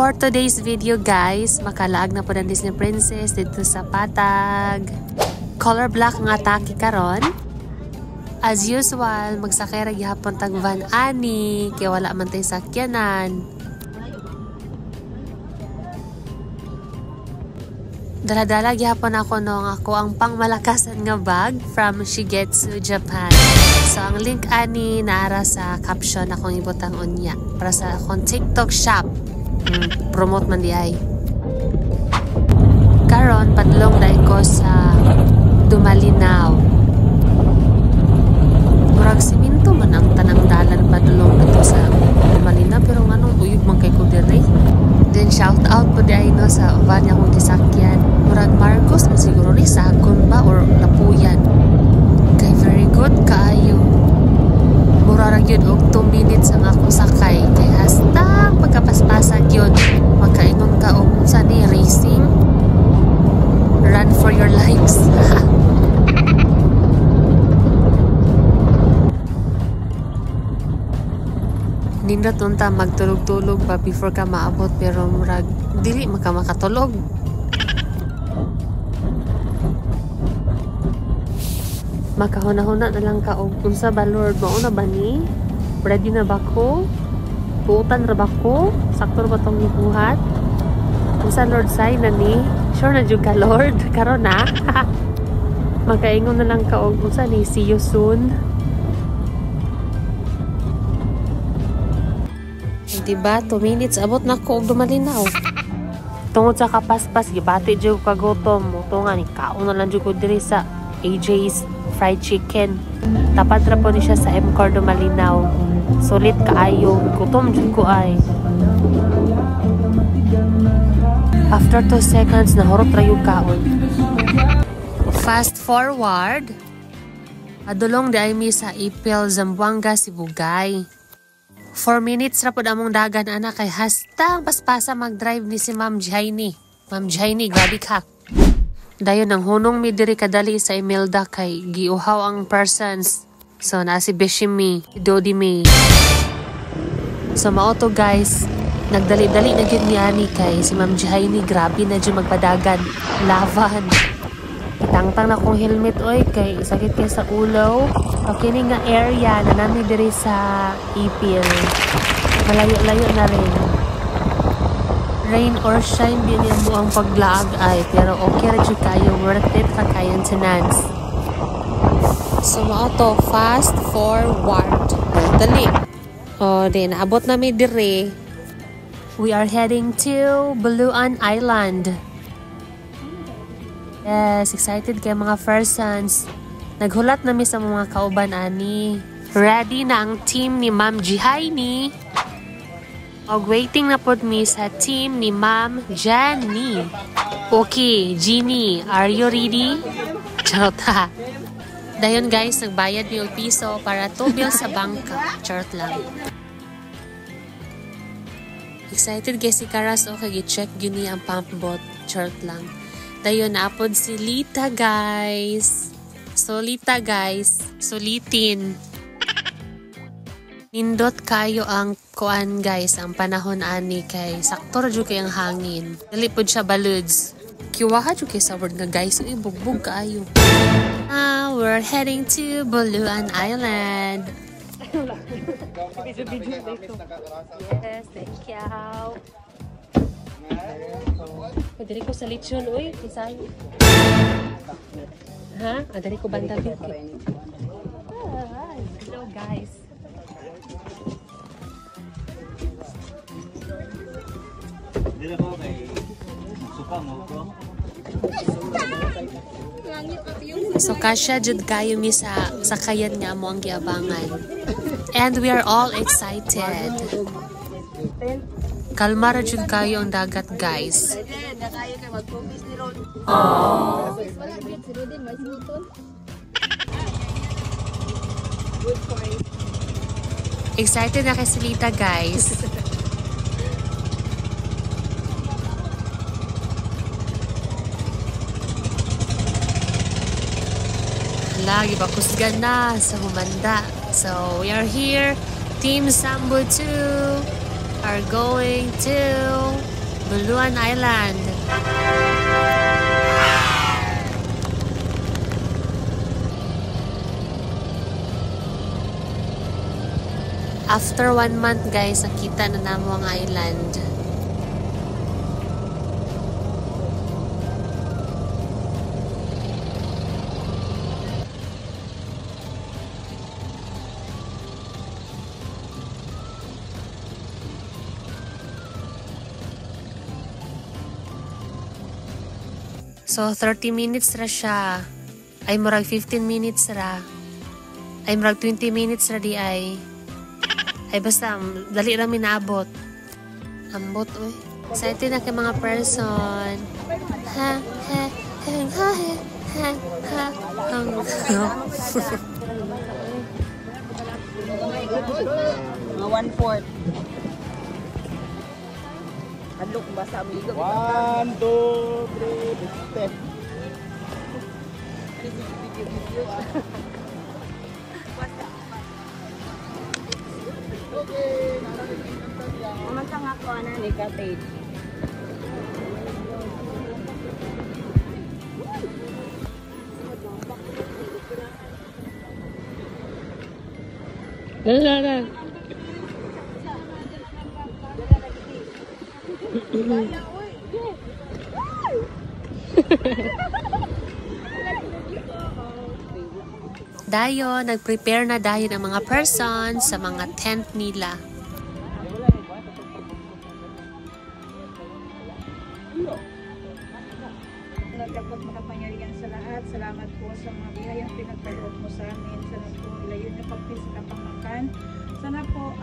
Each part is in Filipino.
for today's video guys, makalaag na po ng Disney Princess dito sa Patag. Color black nga atake karon. As usual, magsakay ra gihapon tag van ani kay wala man tay sakyanan. Dala-dala gihapon ako no ako ang pangmalakasan nga bag from Shigetsu, Japan. So ang link ani naara sa caption akong ibutang unya para sa akong TikTok shop. Promote man di ay. Karon padlong dai ko sa Dumalinaw. Murag siminto man ang tanang dalan padlong dito sa Dumalinaw pero anong uyog man kay ko dire. Then shout out po di ay no sa van akong gisakyan. Murag Marcos siguro ni Sagon ba or Lapuyan. Kay very good kaayo. Murag yun og 2 minutes ang ako sakay kay hasta pagkapaspasag yun. Magkaingon ka og sa ni racing. Run for your lives. Nindot unta magtulog-tulog pa before ka maabot pero murag dili makatulog. Makahuna-huna na lang ka og unsa ba Lord mauna ba ni? Ready na ba ko? Tuutan ra ba ko? Sakto ba tong gibuhat? Unsa Lord say na ni? Sure na jud ka Lord karon na. Makaingon na lang ka og unsa ni see you soon. Diba 2 minutes abot na ko og Dumalinaw. Tungod sa kapaspas gibati jud ko kagutom mo tunga ni kaon na lang jud ko diri sa AJ's fried chicken. Tapat ra po ni siya sa MCOR Dumalinaw. Sulit kaayo. Gutom jud ko ay. After 2 seconds, nahurot ra yung kaon. Fast forward. Adulong di ay mi sa Ipil, Zamboanga, Sibugay. 4 minutes ra po among dagan anak kay hastang paspasa mag-drive ni si Ma'am Jaini. Ma'am Jaini, grabe ka. Dayon ang hunong mi diri kadali sa Imelda kay giuhaw ang persons. So na si Bishimi, Dodi May. So mao to guys, nagdali-dali na gyud ni ani kay si Ma'am Jaini grabe na jud magpadagan. Lavan. Tangtang na kong helmet oy kay sakit kay sa ulo. Kini nga area na nami diri sa Ipil. Malayo-layo na rin. Rain or shine din yung buong paglaag ay pero okay rin kayo, worth it ka kayang sinans. So to fast forward. Dali. O din abot na mi dire. We are heading to Buluan Island. Yes, excited kay mga persons. Naghulat na mi sa mga kauban ani. Ready na ang team ni Ma'am Jaini. Og waiting na pod mi sa team ni Ma'am Jenny. Okay, Jeannie, are you ready? Charot ha. Dayon guys, nagbayad mi og piso para tubil sa bangka. Charot lang. Excited guys si Karas o kay gi-check gyud ni ang pump boat. Charot lang. Dayon naapod si Lita guys. Solita guys. Solitin. Nindot kayo ang kuan guys, ang panahon ani kay sakto ra jud kay ang hangin. Dili pud siya baluds. Kiwaha jud kay sa word nga guys, bugbog kaayo. We're heading to Buluan Island. Yes, thank you. Diri ko sa lechon oy, kisay. Ha? Diri ko banda dito. Hello guys. So kasya jud kayo mi sa sakayan nga mo ang giabangan. And we are all excited. Kalma ra jud kayo ang dagat guys. Aww. Excited na kay Silita guys. Lagi bakusgan na sa humanda. So we are here. Team Sambo 2 are going to Buluan Island. After 1 month guys, nakita na namo ang island. So 30 minutes ra siya. Ay murag 15 minutes ra. Ay murag 20 minutes ra di ay. Ay basta, dali rami naabot. Ambot, uy. Excited na kay mga person. Ha, ha, ha, ha, ha, ha, ha. Mga 1/4. Hadlok ba sa amigo? 1, 2, 3, step. Naman ako na ni Kate. Lala. Dayon, nag-prepare na dayon ang mga person sa mga tent nila. Nagdakot makapangyarihan sa lahat. Salamat po sa mga biyayang pinagkaloob mo sa amin. Sana po ilayon niyo pagpil sa kapamakan. Sana po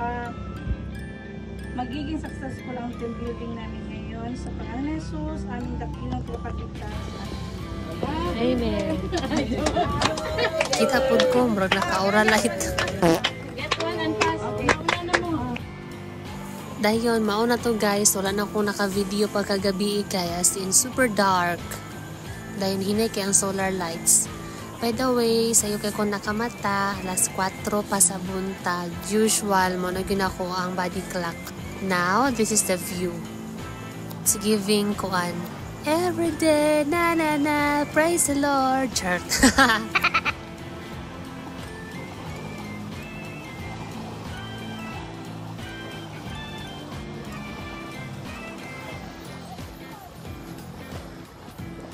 magiging successful ang team building namin ngayon. Sa pangalan ni Jesus, aming dakilang kapagligtas. Amen. Kita po ko, murag naka-aura light. Get one and pass. Okay. Dayon, mauna to guys. Wala na akong naka-video pagkagabi kaya as in super dark. Dayon, hinay kay ang solar lights. By the way, sayo kay kung nakamata, alas 4 pa sa buntag. Usual mo na ginako ang body clock. Now, this is the view. It's giving kuan. Every day, na na na, praise the Lord. Church.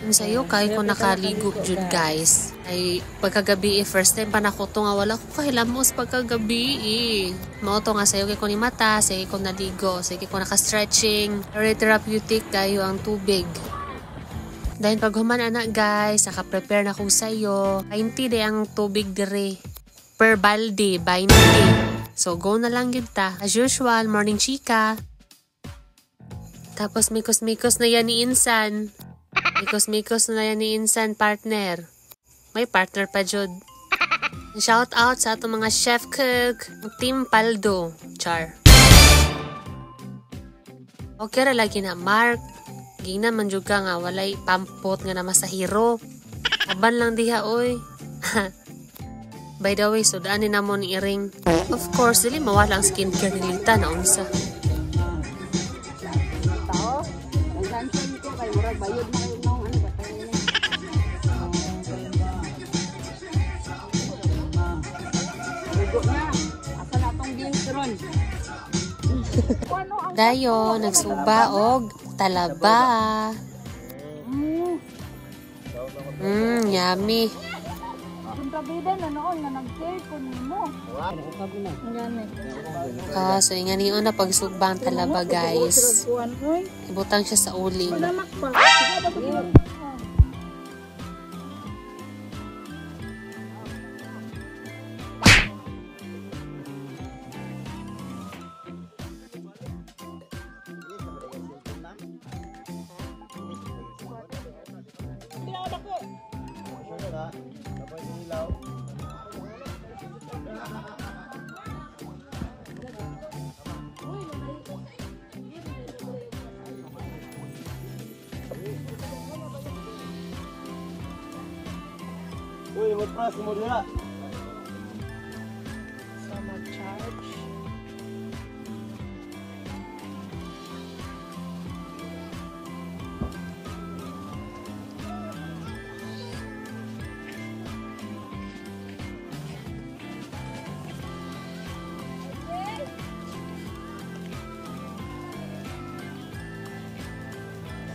Sa'yo, kahit ko nakaligo jud guys. Ay, pagkagabi first time pa nako to nga wala ko kahilamos pagkagabi Mao to nga sa'yo kay ko ni mata, sige ko naligo, sige ko naka-stretching. Very therapeutic kayo ang tubig. Dahil pag human anak guys, naka-prepare na ko sa'yo. 20 de ang tubig dire. Per balde, 20. So, go na lang yun ta. As usual, morning chika. Tapos mikos-mikos na yan ni Insan. Mikos-mikos na yan ni Insan partner. May partner pa jud. Shout out sa atong mga chef cook, Team Paldo. Char. Okay ra lagi na Mark. Gina man jud ka nga walay pampot nga na masahiro. Aban lang diha oy. By the way, sudaan ni namon ni iring. Of course, dili mawala ang skincare ni Lita na unsa. Tao, ang sansan ko kay murag bayod na kayo nung ano ba tayo niya. Lugo na. Asa na itong beans ron? Dayo, nagsuba og talaba. Yummy. Bida na noon na nag-share ko nimo. So nga niyo na pagsugbang talaba guys. Ibutang siya sa uling. Uy, mag-press mo dira. So, mag-charge.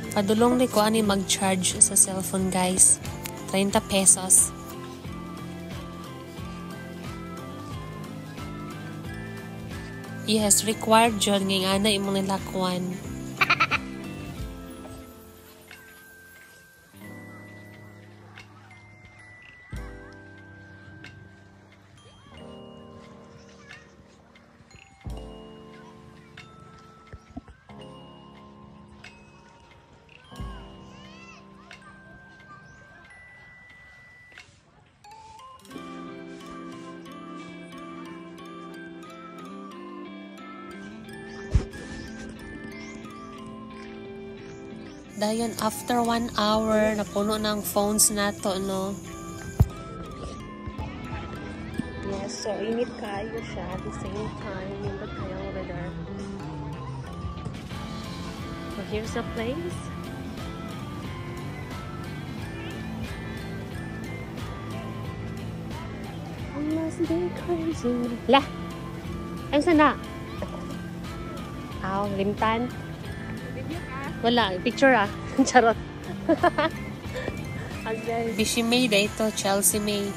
Padulong ni ko ani mag-charge sa cellphone guys. 30 pesos. Yes, required jud nga ana imong nilakwan. Dayon, after 1 hour, napuno ng phones nato, no? Yes, so init kayo siya at the same time. Nindot kayong weather. So here's the place. I must be crazy. Lah! Ano sana? Aw, limtan. Wala, picture ah. Charot. Bishi May na ito, Chelsea May.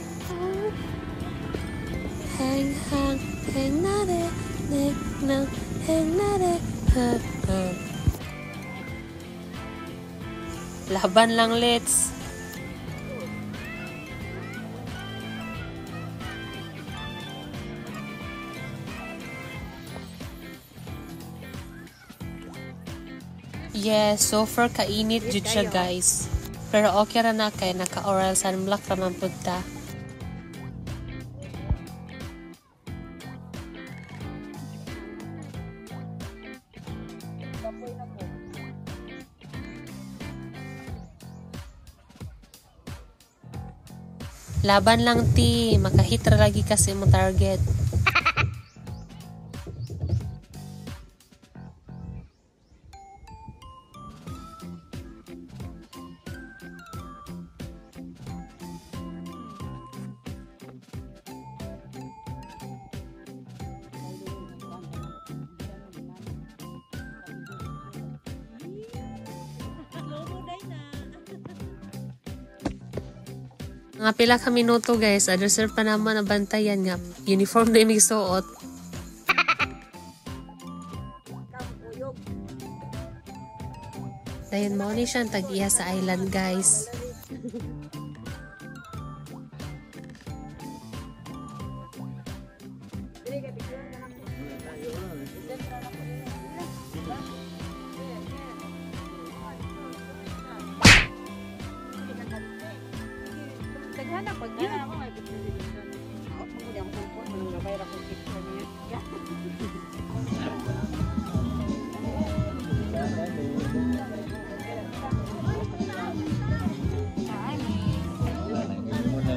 Hang, hang, hang na de, nek, na, hang na de, ha, ha. Laban lang, let's. Yes, so far kainit jud siya guys. Pero okay ra na kay naka-oral sunblock ra man pud ta. Laban lang ti, makahit ra lagi kasi mo target. Mga pila ka minuto guys, reserve pa naman ang bantayan nga. Uniform na yung suot. Dayon mo ni siyang tag-iya sa island guys.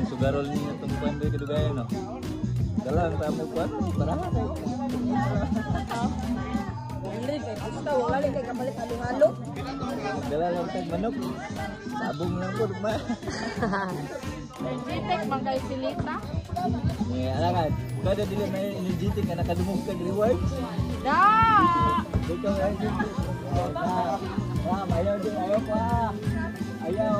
Sugarol niya itong bandoy kadugayan, no? Dalang tayo kuat, parahan eh. Wala kay kapalit halo-halo. Dala lang tayong manok. Sabong lang po, diba? Jitek bangkay silita. Alangan, kada dili may energetic na nakadumog kag rewards. Da! Dito nga energetic. Ayaw din, ayaw pa. Ayaw.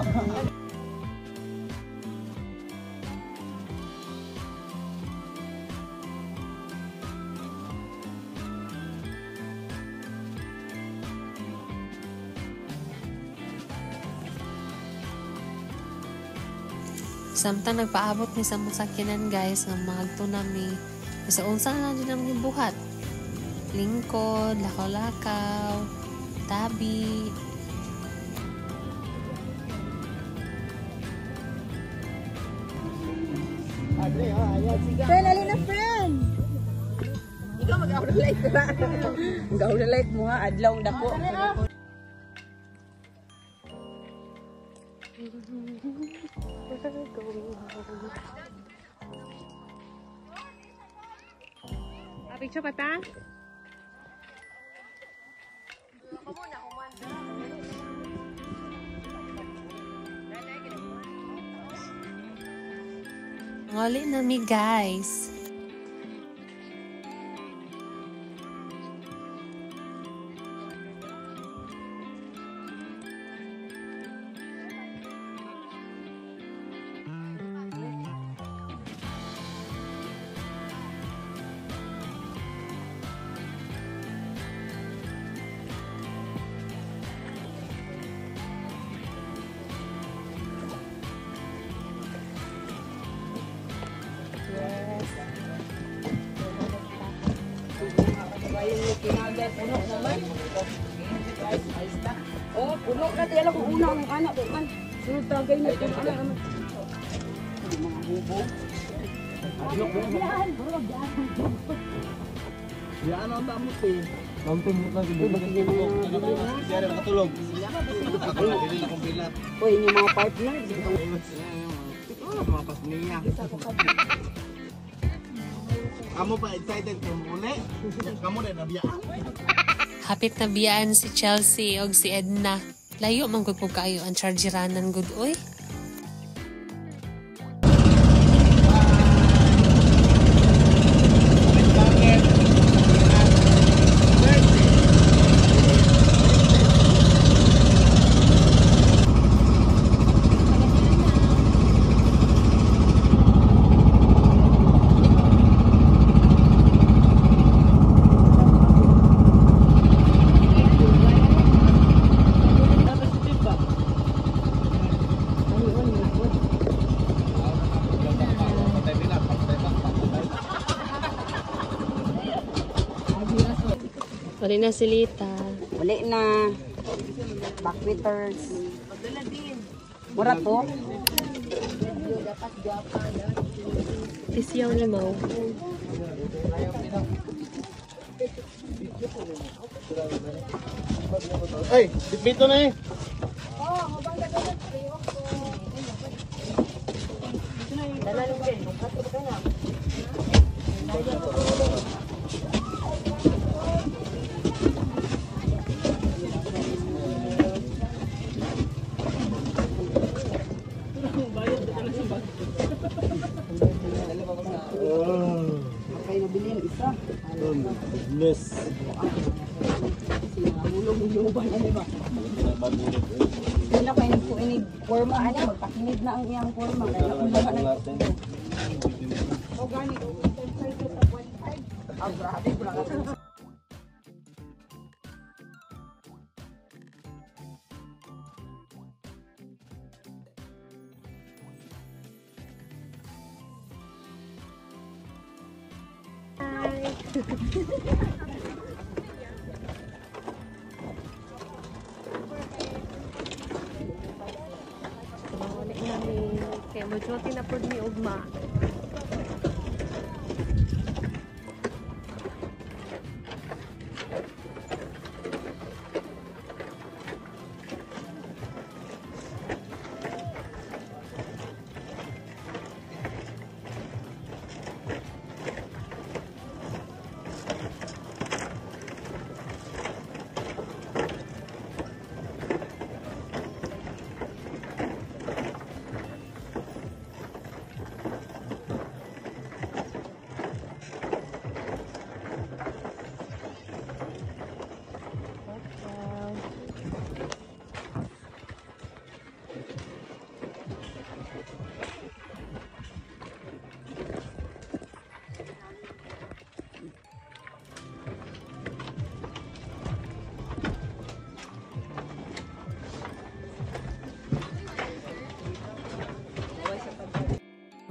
Samtang nagpaabot ni sa masakyanan guys nga magtunami. Sa unsa na din ang buhat. Lingkod, lakaw-lakaw, tabi. Friend, alin na friend? Ikaw mag-out-light ka ba? Mag-out-light mo ha, adlaw dako. Picture pa ta? Ngoli na mi guys. puno naman. Oh, puno na tayo kung una ang anak ko man. Sunod tagay na kung anak naman. Mga bubog. Yan ang tamot eh. Lamping mo lang dito. Diyan makatulog. Dili na kong bilat. Oy, yung mga partner. Mga pasniya. Kamu pa excited kung uli? Kamu na nabiyaan. Hapit na biyaan si Chelsea o si Edna. Layo man gud po kayo ang chargeranan gud oy. Wala na si Lita. Uli na. Backwitters. Mura to. Isyaw ni Mau. Ay, dito na eh. Kaya nabiling isa. Yes. Hulong-huluban na diba? Hindi na kayo nagpuinig forma. Magpakinig na ang iyang forma. Kaya nakuha na. O gani. Ah, grabe. Kaya mo-joty na po ni Ugma.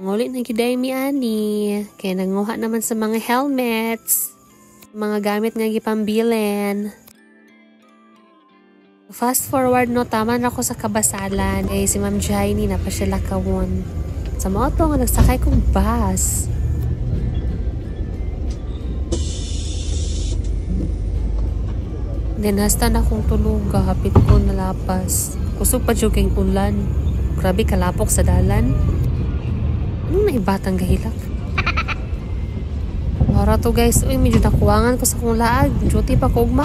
Ngulit na giday mi ani. Kaya nanguha naman sa mga helmets. Mga gamit nga gipambilin. Fast forward no, tama na ako sa kabasalan. Eh si Ma'am Jaini na pa siya lakawon. Sa moto nga nagsakay kong bus. Then hasta na akong tuluga. Hapit ko nalapas. Kusog pa dyan kayong ulan. Grabe kalapok sa dalan. Anong naibatang gahilak? Wala to guys. Uy, medyo nakuwangan ko sa kong laag. Duty pa ko ugma.